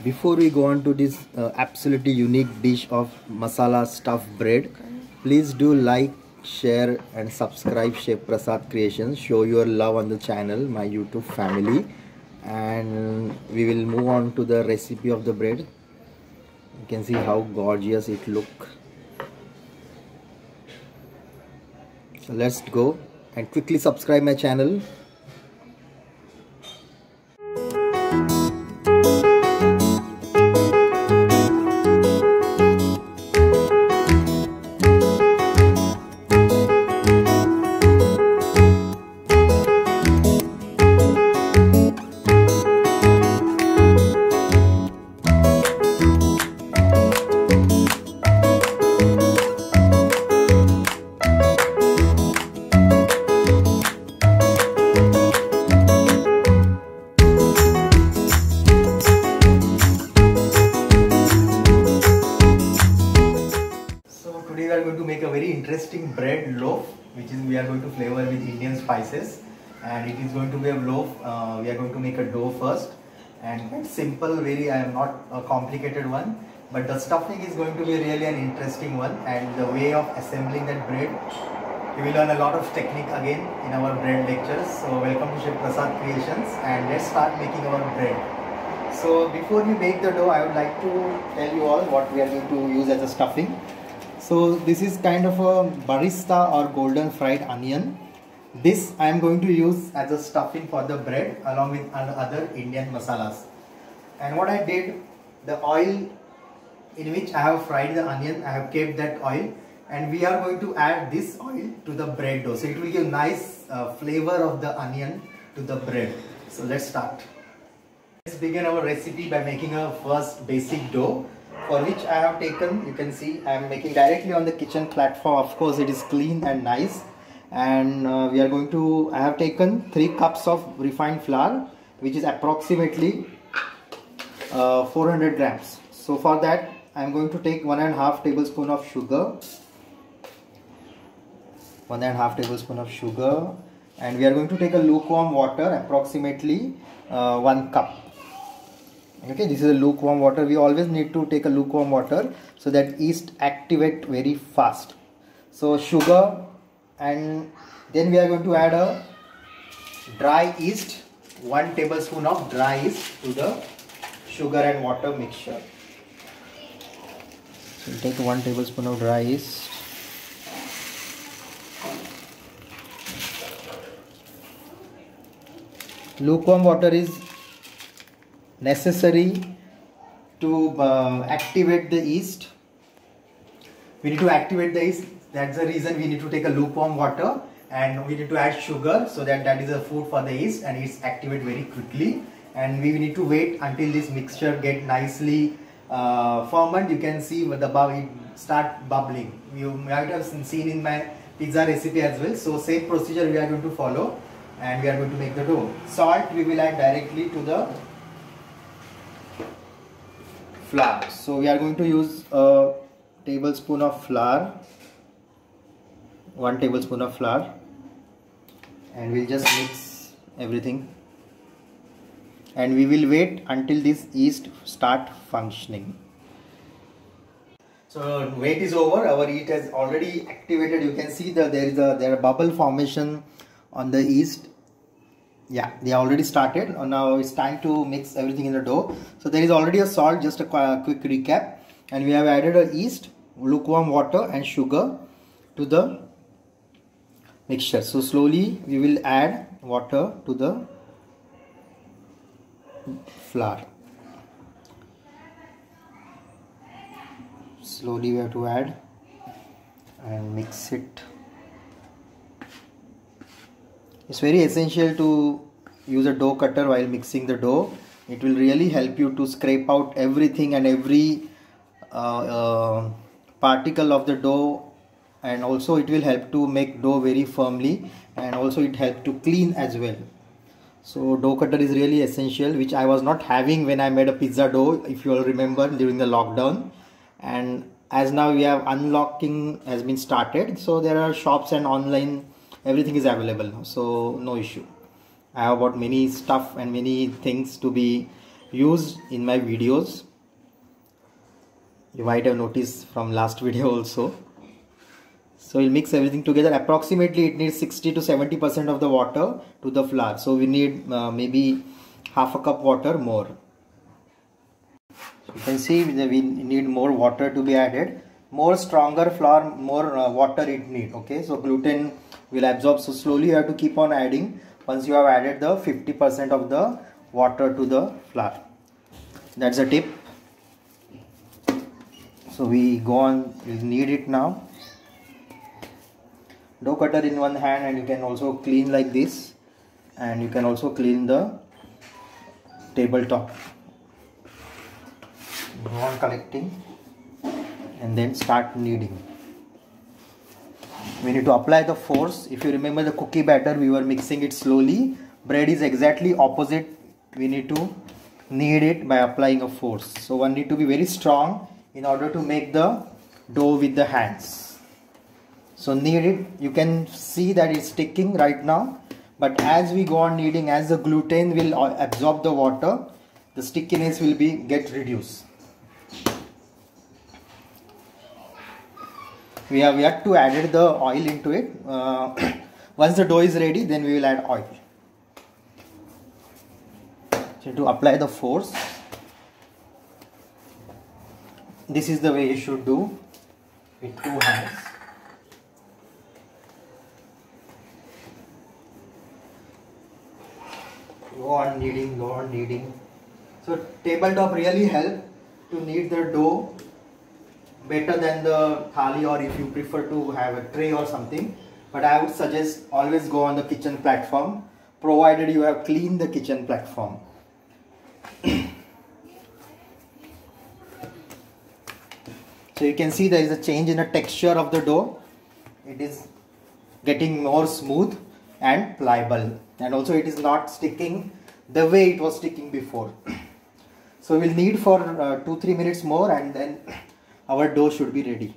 Before we go on to this absolutely unique dish of masala stuffed bread, please do like, share and subscribe Chef Prasad Creations. Show your love on the channel, my YouTube family, and we will move on to the recipe of the bread. You can see how gorgeous it look. So let's go and quickly subscribe my channel. Today we are going to make a very interesting bread loaf, which is we are going to flavor with Indian spices, and it is going to be a loaf. We are going to make a dough first, and quite simple, very not a complicated one, but the stuffing is going to be really an interesting one, and the way of assembling that bread, we will learn a lot of technique again in our bread lectures. So welcome to Chef Prasad Creations, and let's start making our bread. So before we make the dough, I would like to tell you all what we are going to use as a stuffing. So this is kind of a barista or golden fried onion. This I am going to use as a stuffing for the bread along with other Indian masalas. And what I did, the oil in which I have fried the onion, I have kept that oil, and we are going to add this oil to the bread dough. So it will give nice flavor of the onion to the bread. So let's start. Let's begin our recipe by making a first basic dough, for which I have taken, you can see I am making directly on the kitchen platform. Of course it is clean and nice, and we are going to, I have taken 3 cups of refined flour, which is approximately 400 grams. So for that I am going to take 1.5 tablespoon of sugar, 1.5 tablespoon of sugar, and we are going to take a lukewarm water, approximately 1 cup. Okay, this is a lukewarm water. We always need to take a lukewarm water so that yeast activate very fast. So sugar, and then we are going to add a dry yeast, 1 tablespoon of dry yeast to the sugar and water mixture. So we'll take 1 tablespoon of dry yeast. Lukewarm water is necessary to activate the yeast. We need to activate the yeast. That's the reason we need to take a lukewarm water, and we need to add sugar so that is a food for the yeast and it's activate very quickly. And we need to wait until this mixture get nicely ferment. You can see with the it start bubbling. You might have seen in my pizza recipe as well. So same procedure we are going to follow, and we are going to make the dough. Salt we will add directly to the flour. So we are going to use a tablespoon of flour, 1 tablespoon of flour, and we'll just mix everything, and we will wait until this yeast start functioning. So wait is over. Our yeast has already activated. You can see that there are bubble formation on the yeast. Yeah, they already started. Now it's time to mix everything in the dough. So there is already a salt, just a quick recap, and we have added a yeast, lukewarm water and sugar to the mixture. So slowly we will add water to the flour. Slowly we have to add and mix it. It's very essential to use a dough cutter while mixing the dough. It will really help you to scrape out everything and every particle of the dough, and also it will help to make dough very firmly, and also it helps to clean as well. So dough cutter is really essential, which I was not having when I made a pizza dough, if you all remember, during the lockdown. And as now we have unlocking has been started, so there are shops and online, everything is available now, so no issue. I have bought many stuff and many things to be used in my videos. You might have noticed from last video also. So we'll mix everything together. Approximately it needs 60 to 70% of the water to the flour. So we need maybe half a cup water more. So you can see we need more water to be added. More stronger flour, more water it need. Okay, so gluten will absorb. So slowly you have to keep on adding once you have added the 50% of the water to the flour. That's a tip. So we go on, we knead it now. Dough cutter in one hand, and you can also clean like this, and you can also clean the tabletop. Go on collecting and then start kneading. We need to apply the force. If you remember the cookie batter, we were mixing it slowly. Bread is exactly opposite. We need to knead it by applying a force. So one need to be very strong in order to make the dough with the hands. So knead it. You can see that it's sticking right now, but as we go on kneading, as the gluten will absorb the water, the stickiness will get reduced. We have yet to add the oil into it. Once the dough is ready, then we will add oil. So to apply the force, this is the way you should do with two hands. Go on kneading, go on kneading. So tabletop really help to knead the dough better than the thali, or if you prefer to have a tray or something. But I would suggest always go on the kitchen platform, provided you have cleaned the kitchen platform. So you can see there is a change in the texture of the dough. It is getting more smooth and pliable, and also it is not sticking the way it was sticking before. So we'll knead for 2-3 minutes more, and then our dough should be ready.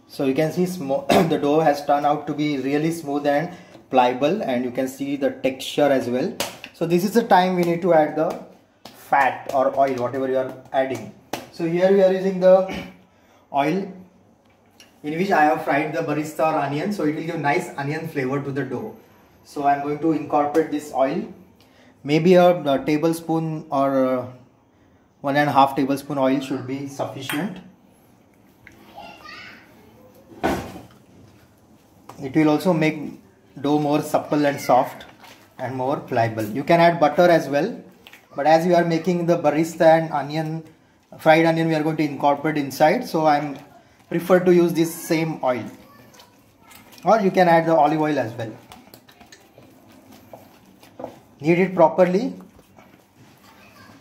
So you can see the dough has turned out to be really smooth and pliable, and you can see the texture as well. So this is the time we need to add the fat or oil, whatever you are adding. So here we are using the oil in which I have fried the barista or onion, so it will give nice onion flavor to the dough. So I am going to incorporate this oil. Maybe a tablespoon or 1.5 tablespoon oil should be sufficient. It will also make dough more supple and soft and more pliable. You can add butter as well, but as we are making the barista and onion, fried onion, we are going to incorporate inside, so I prefer to use this same oil, or you can add the olive oil as well. Knead it properly,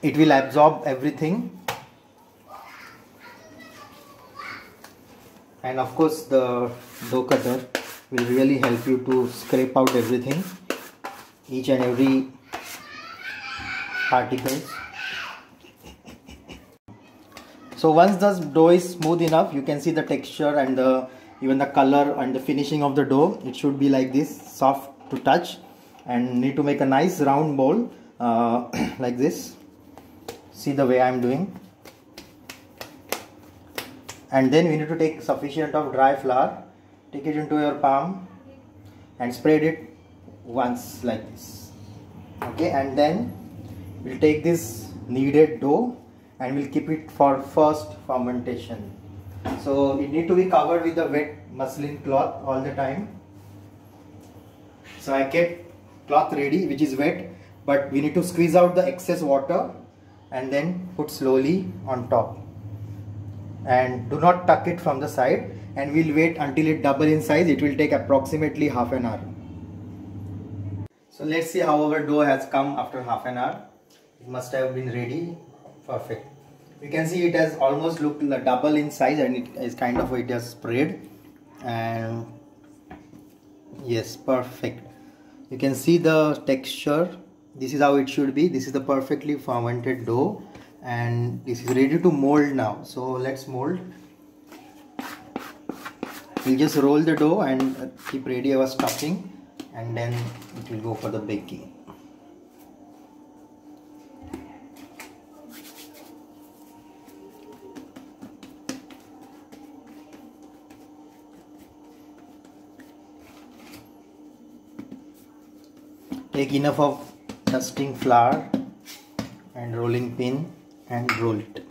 it will absorb everything, and of course the dough cutter will really help you to scrape out everything, each and every particles. So once the dough is smooth enough, you can see the texture and even the color and the finishing of the dough. It should be like this, soft to touch, and need to make a nice round bowl like this. See the way I am doing. And then we need to take sufficient of dry flour, take it into your palm and spread it once like this. Okay, and then we'll take this kneaded dough and we'll keep it for first fermentation. So it need to be covered with a wet muslin cloth all the time. So I kept cloth ready which is wet, but we need to squeeze out the excess water and then put slowly on top, and do not tuck it from the side, and we'll wait until it double in size. It will take approximately half an hour. So let's see how our dough has come after half an hour. It must have been ready. Perfect. You can see it has almost looked like double in size, and it is kind of, it has spread, and yes, perfect. You can see the texture. This is how it should be. This is the perfectly fermented dough, and this is ready to mold now. So let's mold. We'll just roll the dough and keep ready our stuffing, and then it will go for the baking. Take enough of dusting flour and rolling pin and roll it.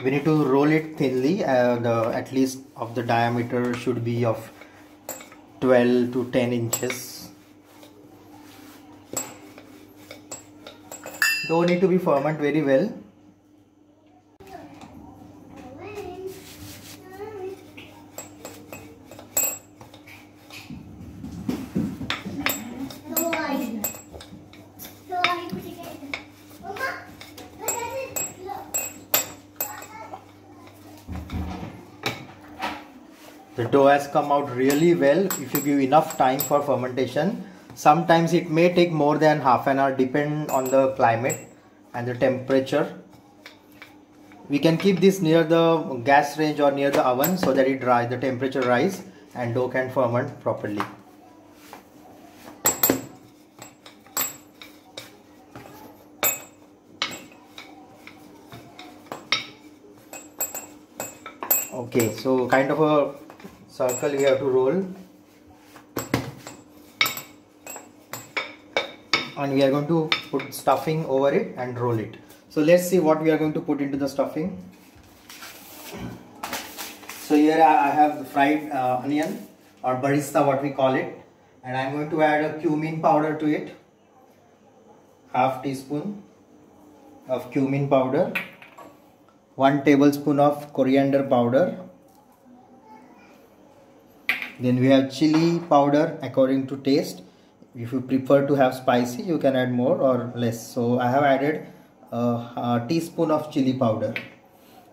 We need to roll it thinly. At least of the diameter should be of 12 to 10 inches. Dough need to be fermented very well. The dough has come out really well if you give enough time for fermentation. Sometimes it may take more than half an hour, depend on the climate and the temperature. We can keep this near the gas range or near the oven so that the temperature rise and dough can ferment properly. Okay, so kind of a circle we have to roll, and we are going to put stuffing over it and roll it. So let's see what we are going to put into the stuffing. So here I have the fried onion, or barista what we call it, and I am going to add a cumin powder to it. Half teaspoon of cumin powder, 1 tablespoon of coriander powder. Then we have chili powder according to taste. If you prefer to have spicy, you can add more or less. So I have added a teaspoon of chili powder.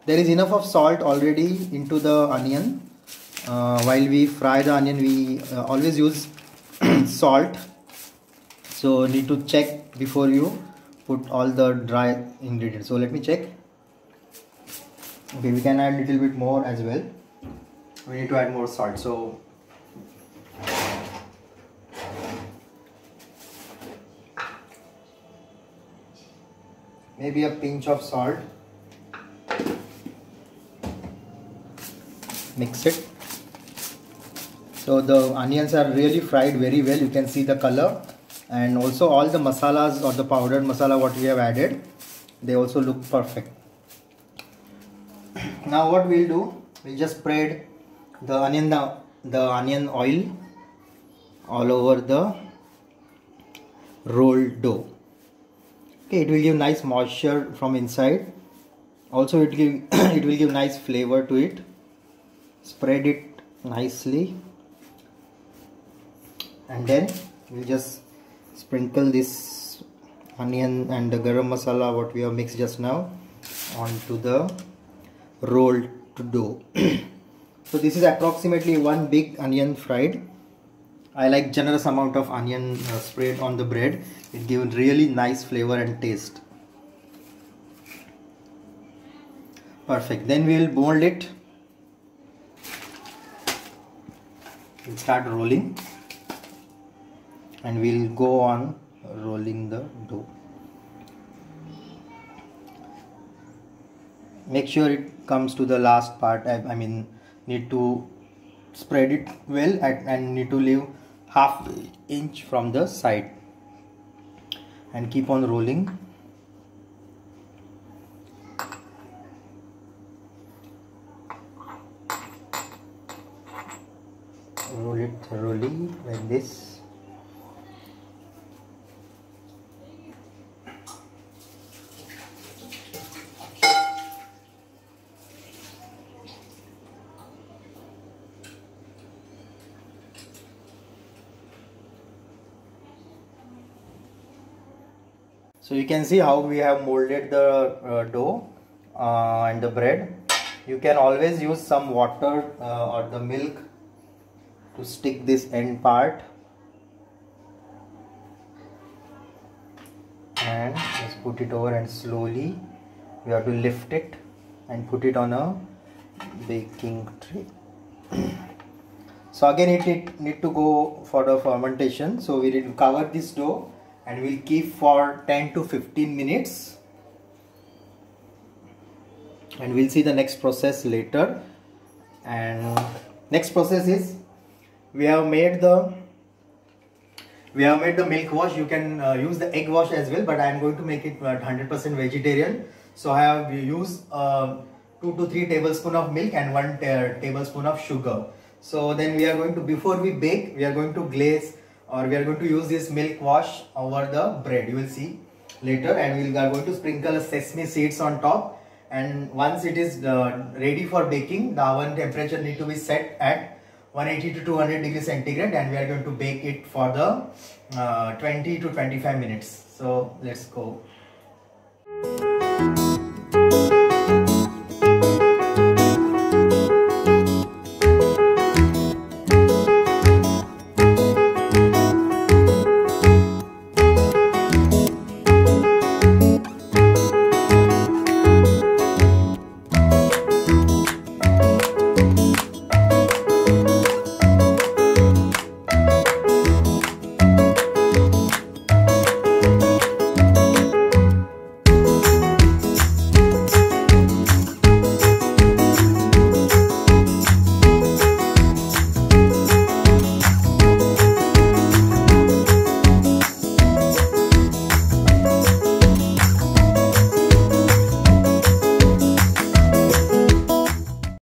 There is enough of salt already into the onion. While we fry the onion, we always use salt. So need to check before you put all the dry ingredients. So let me check. Okay, we can add a little bit more as well. We need to add more salt. So maybe a pinch of salt. Mix it. So the onions are really fried very well. You can see the color, and also all the masalas or the powdered masala what we have added, they also look perfect. Now what we'll do, we'll just spread the onion oil all over the rolled dough. Okay, it will give nice moisture from inside. Also it will give nice flavor to it. Spread it nicely, and then we'll just sprinkle this onion and the garam masala what we have mixed just now onto the rolled dough. So this is approximately 1 big onion fried. I like generous amount of onion sprayed on the bread. It gives really nice flavor and taste. Perfect. Then we will mold it. We'll start rolling, and we'll go on rolling the dough. Make sure it comes to the last part. I mean, need to spread it well and need to leave half inch from the side, and keep on rolling. Roll it thoroughly like this. So you can see how we have molded the dough and the bread. You can always use some water or the milk to stick this end part. and just put it over, and slowly we have to lift it and put it on a baking tray. So again it need to go for the fermentation, so we need to cover this dough and we'll keep for 10 to 15 minutes, and we'll see the next process later. And next process is we have made the milk wash. You can use the egg wash as well, but I am going to make it 100% vegetarian. So I have used 2 to 3 tablespoons of milk and 1 tablespoon of sugar. So then we are going to, before we bake, we are going to glaze, or we are going to use this milk wash over the bread. You will see later, and we are going to sprinkle sesame seeds on top. And once it is ready for baking, the oven temperature need to be set at 180 to 200 degrees centigrade, and we are going to bake it for the 20 to 25 minutes. So let's go.